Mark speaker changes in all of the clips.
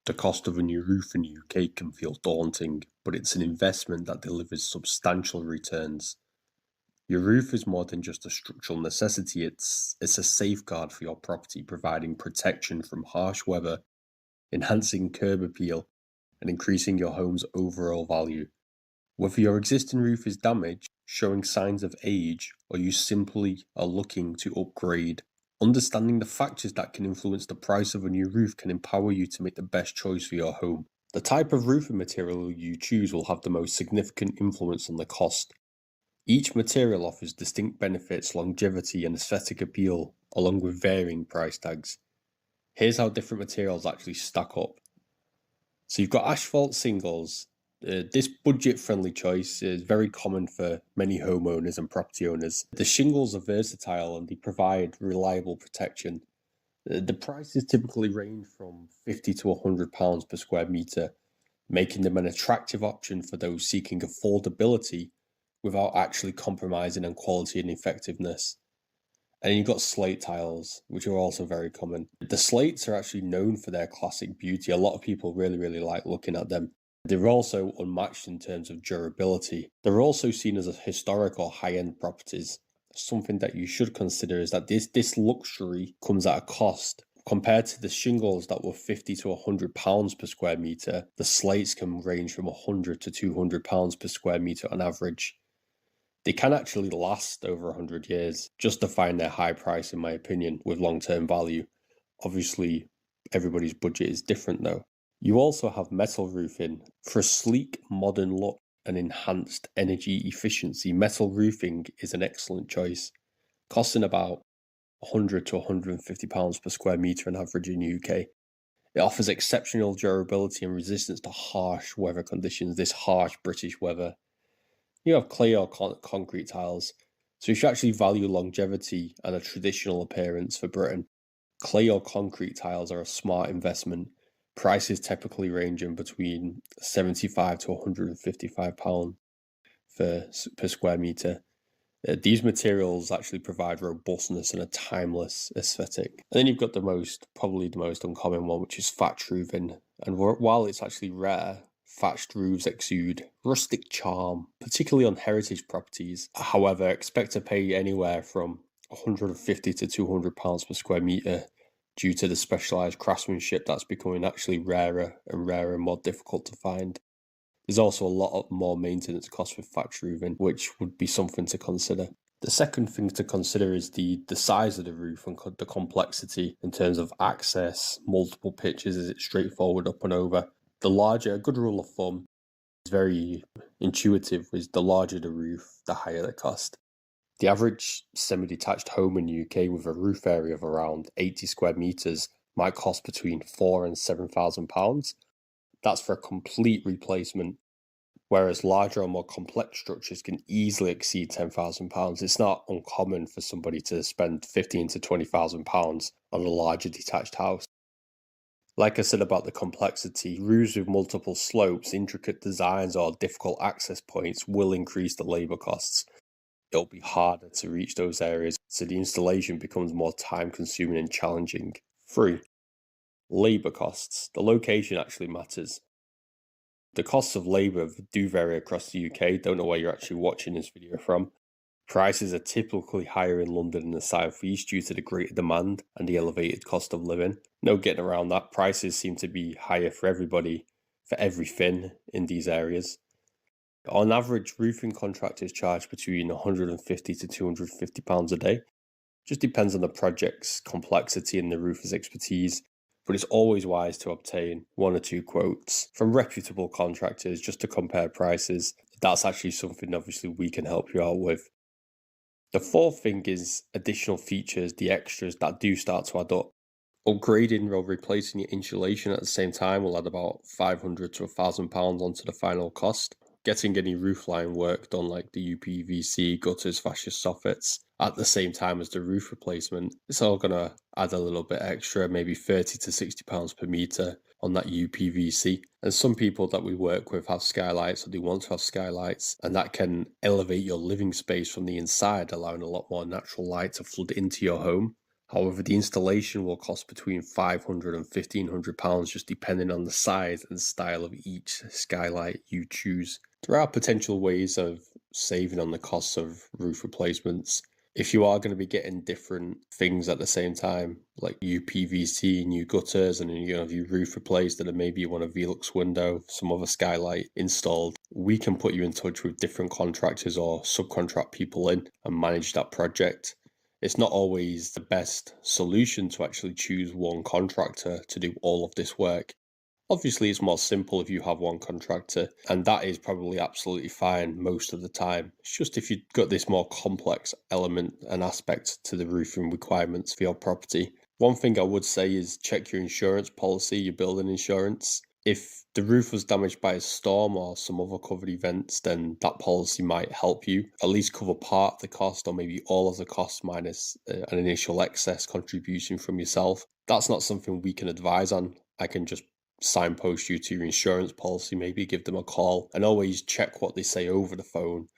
Speaker 1: The cost of a new roof in the UK can feel daunting, but it's an investment that delivers substantial returns. Your roof is more than just a structural necessity, it's a safeguard for your property, providing protection from harsh weather, enhancing curb appeal, and increasing your home's overall value. Whether your existing roof is damaged, showing signs of age, or you simply are looking to upgrade, understanding the factors that can influence the price of a new roof can empower you to make the best choice for your home. The type of roofing material you choose will have the most significant influence on the cost. Each material offers distinct benefits, longevity, and aesthetic appeal, along with varying price tags. Here's how different materials actually stack up. So you've got asphalt singles. This budget-friendly choice is very common for many homeowners and property owners. The shingles are versatile and they provide reliable protection. The prices typically range from £50 to £100 per square metre, making them an attractive option for those seeking affordability without actually compromising on quality and effectiveness. And then you've got slate tiles, which are also very common. The slates are actually known for their classic beauty. A lot of people really like looking at them. They're also unmatched in terms of durability. They're also seen as a historic or high-end properties. Something that you should consider is that this luxury comes at a cost. Compared to the shingles that were £50 to £100 per square metre, the slates can range from £100 to £200 per square metre on average. They can actually last over 100 years, justifying their high price, in my opinion, with long-term value. Obviously, everybody's budget is different though. You also have metal roofing. For a sleek, modern look and enhanced energy efficiency, metal roofing is an excellent choice, costing about £100 to £150 per square metre on average in the UK. It offers exceptional durability and resistance to harsh weather conditions, this harsh British weather. You have clay or concrete tiles. So if you actually value longevity and a traditional appearance for Britain, clay or concrete tiles are a smart investment. Prices typically ranging between £75 to £155 per square metre. These materials actually provide robustness and a timeless aesthetic. And then you've got probably the most uncommon one, which is thatch roofing. And while it's actually rare, thatched roofs exude rustic charm, particularly on heritage properties. However, expect to pay anywhere from £150 to £200 per square metre due to the specialised craftsmanship that's becoming actually rarer and more difficult to find. There's also a lot of more maintenance costs with thatch roofing, which would be something to consider. The second thing to consider is the size of the roof and the complexity in terms of access, multiple pitches, is it straightforward up and over? A good rule of thumb, is very intuitive, is the larger the roof, the higher the cost. The average semi-detached home in the UK with a roof area of around 80 square metres might cost between £4,000 and £7,000. That's for a complete replacement, whereas larger or more complex structures can easily exceed £10,000. It's not uncommon for somebody to spend £15,000 to £20,000 on a larger detached house. Like I said about the complexity, roofs with multiple slopes, intricate designs, or difficult access points will increase the labour costs. It'll be harder to reach those areas, so the installation becomes more time-consuming and challenging. 3. Labour costs. The location actually matters. The costs of labour do vary across the UK. Don't know where you're actually watching this video from. Prices are typically higher in London and the South East due to the greater demand and the elevated cost of living. No getting around that. Prices seem to be higher for everybody, for everything in these areas. On average, roofing contractors charge between £150 to £250 a day. Just depends on the project's complexity and the roofer's expertise, but it's always wise to obtain 1 or 2 quotes from reputable contractors just to compare prices. That's actually something obviously we can help you out with. The fourth thing is additional features, the extras that do start to add up. Upgrading or replacing your insulation at the same time will add about £500 to £1,000 onto the final cost. Getting any roofline work done like the UPVC, gutters, fascia soffits at the same time as the roof replacement, it's all going to add a little bit extra, maybe £30 to £60 per metre on that UPVC. And some people that we work with have skylights, or they want to have skylights, and that can elevate your living space from the inside, allowing a lot more natural light to flood into your home. However, the installation will cost between £500 and £1,500 just depending on the size and style of each skylight you choose. There are potential ways of saving on the costs of roof replacements. If you are going to be getting different things at the same time, like UPVC, new gutters, and then you're going to have your roof replaced, and then maybe you want a Velux window, some other skylight installed, we can put you in touch with different contractors or subcontract people in and manage that project. It's not always the best solution to actually choose one contractor to do all of this work. Obviously, it's more simple if you have one contractor, and that is probably absolutely fine most of the time. It's just if you've got this more complex element and aspect to the roofing requirements for your property. One thing I would say is check your insurance policy, your building insurance. If the roof was damaged by a storm or some other covered events, then that policy might help you at least cover part of the cost or maybe all of the cost minus an initial excess contribution from yourself. That's not something we can advise on. I can just signpost you to your insurance policy, maybe give them a call, and always check what they say over the phone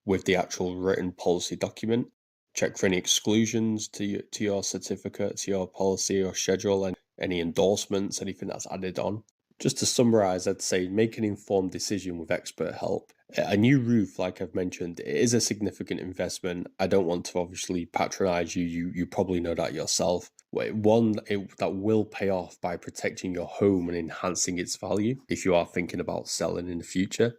Speaker 1: with the actual written policy document. Check for any exclusions to your certificate, to your policy or schedule, and any endorsements, anything that's added on. Just to summarize, I'd say make an informed decision with expert help. A new roof, like I've mentioned, it is a significant investment. I don't want to obviously patronize you. You probably know that yourself. One that will pay off by protecting your home and enhancing its value if you are thinking about selling in the future.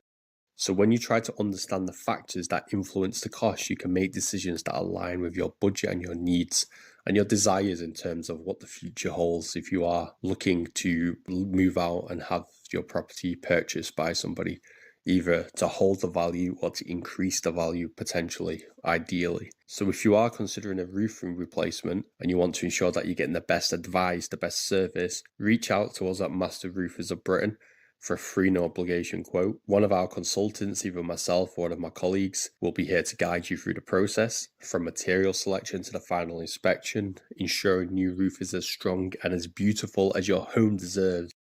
Speaker 1: So when you try to understand the factors that influence the cost, you can make decisions that align with your budget and your needs and your desires in terms of what the future holds if you are looking to move out and have your property purchased by somebody, either to hold the value or to increase the value potentially, ideally. So if you are considering a roofing replacement and you want to ensure that you're getting the best advice, the best service, reach out to us at Master Roofers of Britain for a free no obligation quote. One of our consultants, either myself or one of my colleagues, will be here to guide you through the process, from material selection to the final inspection, ensuring new roof is as strong and as beautiful as your home deserves.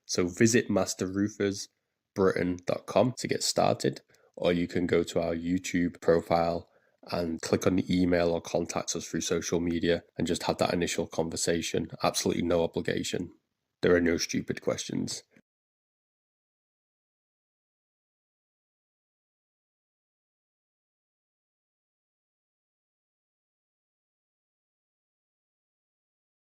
Speaker 1: So visit masterroofersbritain.com to get started, or you can go to our YouTube profile and click on the email or contact us through social media and just have that initial conversation. Absolutely no obligation. There are no stupid questions.